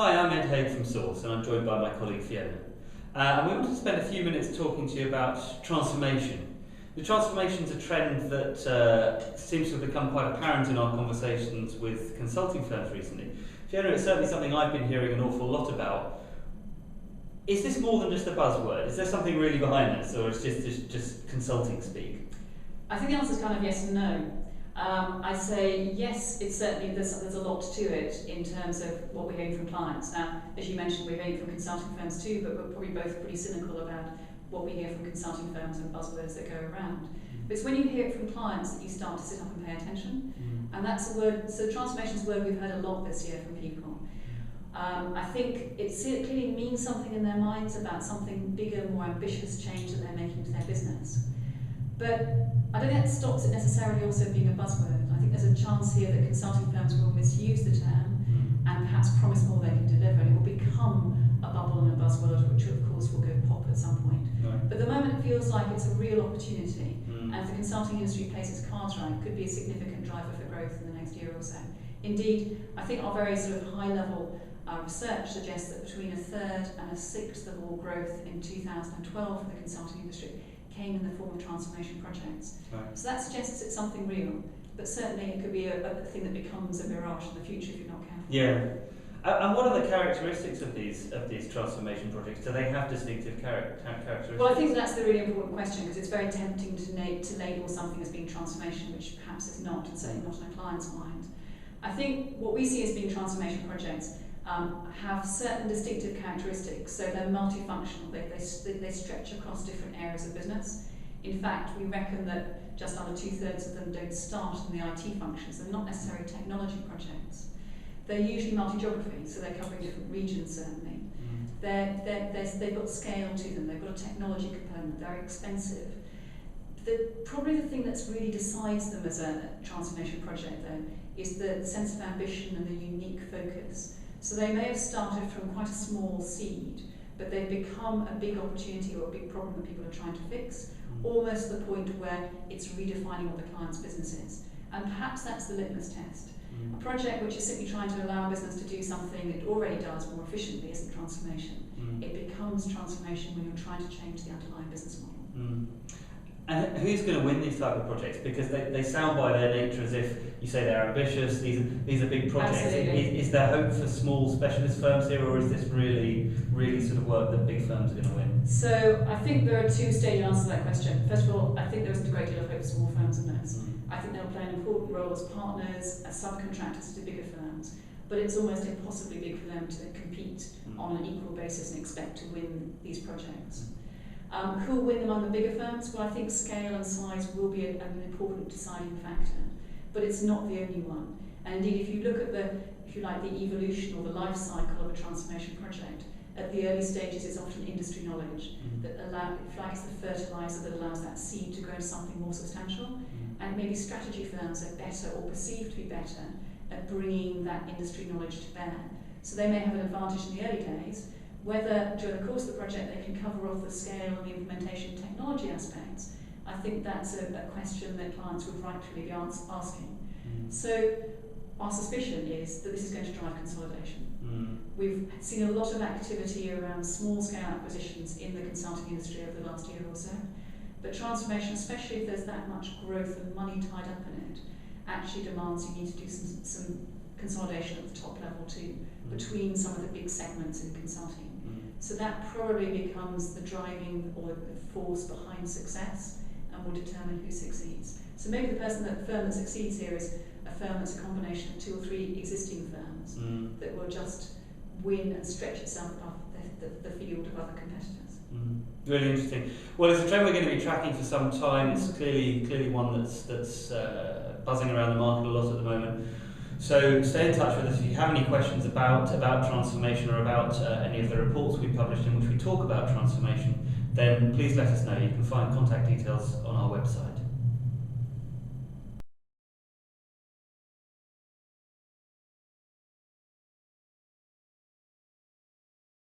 Hi, I'm Ed Haig from Source, and I'm joined by my colleague Fiona. And we wanted to spend a few minutes talking to you about transformation. The transformation is a trend that seems to have become quite apparent in our conversations with consulting firms recently. Fiona, it's certainly something I've been hearing an awful lot about. Is this more than just a buzzword? Is there something really behind this, or is it just consulting speak? I think the answer is kind of yes and no. I say yes, it's certainly there's a lot to it in terms of what we're hearing from clients. Now, as you mentioned, we're hearing from consulting firms too, but we're probably both pretty cynical about what we hear from consulting firms and buzzwords that go around. But it's when you hear it from clients that you start to sit up and pay attention. And that's a word, so transformation is a word we've heard a lot this year from people. I think it clearly means something in their minds about something bigger, more ambitious change that they're making to their business. But I don't think that stops it necessarily also being a buzzword. I think there's a chance here that consulting firms will misuse the term and perhaps promise more they can deliver, and it will become a bubble and a buzzword, which of course will go pop at some point. Right. But at the moment it feels like it's a real opportunity, and if the consulting industry plays its cards right, it could be a significant driver for growth in the next year or so. Indeed, I think our very sort of high-level research suggests that between a third and a sixth of all growth in 2012 for the consulting industry came in the form of transformation projects. Right. So that suggests it's something real, but certainly it could be a thing that becomes a mirage in the future if you're not careful. Yeah. And what are the characteristics of these transformation projects? Do they have distinctive characteristics? Well, I think that's the really important question, because it's very tempting to label something as being transformation, which perhaps is not, and certainly not in a client's mind. I think what we see as being transformation projects have certain distinctive characteristics, so they're multifunctional, they stretch across different areas of business. In fact, we reckon that just under 2/3 of them don't start in the IT functions. They're not necessarily technology projects. They're usually multi-geography, so they're covering different regions certainly. They've got scale to them, they've got a technology component, they're expensive. Probably the thing that's really decides them as a transformation project though is the sense of ambition and the unique focus. So they may have started from quite a small seed, but they've become a big opportunity or a big problem that people are trying to fix, almost to the point where it's redefining what the client's business is. And perhaps that's the litmus test. A project which is simply trying to allow a business to do something it already does more efficiently isn't transformation. It becomes transformation when you're trying to change the underlying business model. And who's going to win these type of projects? Because they sound by their nature as if you say they're ambitious, these are big projects. Is there hope for small specialist firms here, or is this really sort of work that big firms are going to win? So I think there are two-stage answers to that question. First of all, I think there isn't a great deal of hope for small firms in this. I think they'll play an important role as partners, as subcontractors to bigger firms, but it's almost impossibly big for them to compete on an equal basis and expect to win these projects. Who will win among the bigger firms? Well, I think scale and size will be an important deciding factor, but it's not the only one. And indeed, if you look at the evolution or the life cycle of a transformation project, at the early stages it's often industry knowledge that it's the fertilizer that allows that seed to grow into something more substantial. And maybe strategy firms are better or perceived to be better at bringing that industry knowledge to bear. So they may have an advantage in the early days. Whether during the course of the project they can cover off the scale and the implementation technology aspects, I think that's a question that clients would rightfully be asking. So our suspicion is that this is going to drive consolidation. We've seen a lot of activity around small-scale acquisitions in the consulting industry over the last year or so, but transformation, especially if there's that much growth and money tied up in it, actually demands you need to do some consolidation at the top level too, between some of the big segments in consulting. So that probably becomes the driving or the force behind success and will determine who succeeds. So maybe the firm that succeeds here is a firm that's a combination of 2 or 3 existing firms that will just win and stretch itself above the field of other competitors. Really interesting. Well, it's a trend we're going to be tracking for some time. It's clearly one that's buzzing around the market a lot at the moment. So stay in touch with us if you have any questions about transformation or about any of the reports we published in which we talk about transformation. Then please let us know. You can find contact details on our website.